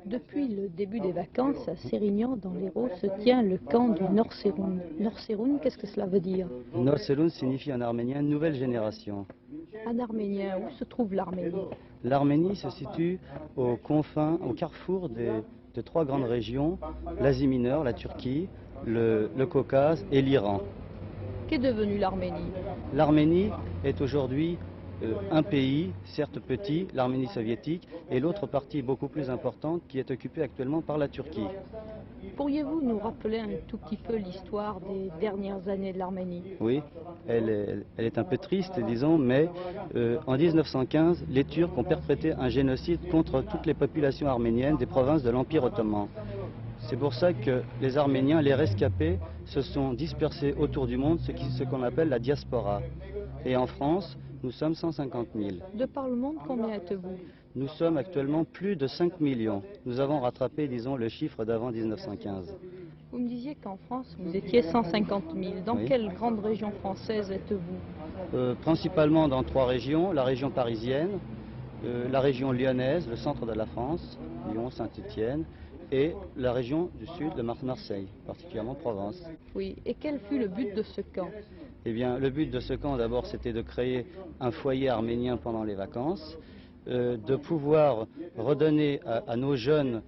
Depuis le début des vacances, à Sérignan, dans l'Hérault, se tient le camp du Norseroun. Norseroun, qu'est-ce que cela veut dire? Norseroun signifie en arménien nouvelle génération. En arménien, où se trouve l'Arménie? L'Arménie se situe aux confins, au carrefour de trois grandes régions, l'Asie mineure, la Turquie, le Caucase et l'Iran. Qu'est devenue l'Arménie? L'Arménie est aujourd'hui un pays, certes petit, l'Arménie soviétique, et l'autre partie beaucoup plus importante qui est occupée actuellement par la Turquie. Pourriez-vous nous rappeler un tout petit peu l'histoire des dernières années de l'Arménie? Oui, elle est un peu triste, disons, mais en 1915, les Turcs ont perpétré un génocide contre toutes les populations arméniennes des provinces de l'Empire ottoman. C'est pour ça que les Arméniens, les rescapés, se sont dispersés autour du monde, ce qu'on appelle la diaspora. Et en France, nous sommes 150 000. De par le monde, combien êtes-vous? Nous sommes actuellement plus de 5 millions. Nous avons rattrapé, disons, le chiffre d'avant 1915. Vous me disiez qu'en France, vous étiez 150 000. Dans Oui. quelle grande région française êtes-vous? Principalement dans trois régions, la région parisienne, la région lyonnaise, le centre de la France, Lyon, Saint-Étienne, et la région du sud de Marseille, particulièrement Provence. Oui, et quel fut le but de ce camp? Eh bien, le but de ce camp, d'abord, c'était de créer un foyer arménien pendant les vacances, de pouvoir redonner à nos jeunes,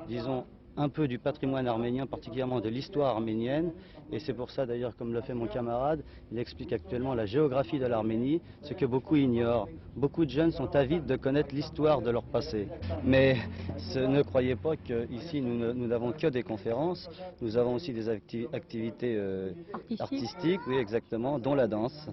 disons, un peu du patrimoine arménien, particulièrement de l'histoire arménienne. Et c'est pour ça, d'ailleurs, comme le fait mon camarade, il explique actuellement la géographie de l'Arménie, ce que beaucoup ignorent. Beaucoup de jeunes sont avides de connaître l'histoire de leur passé. Mais ne croyez pas qu'ici, nous n'avons que des conférences. Nous avons aussi des activités artistiques, oui, exactement, dont la danse.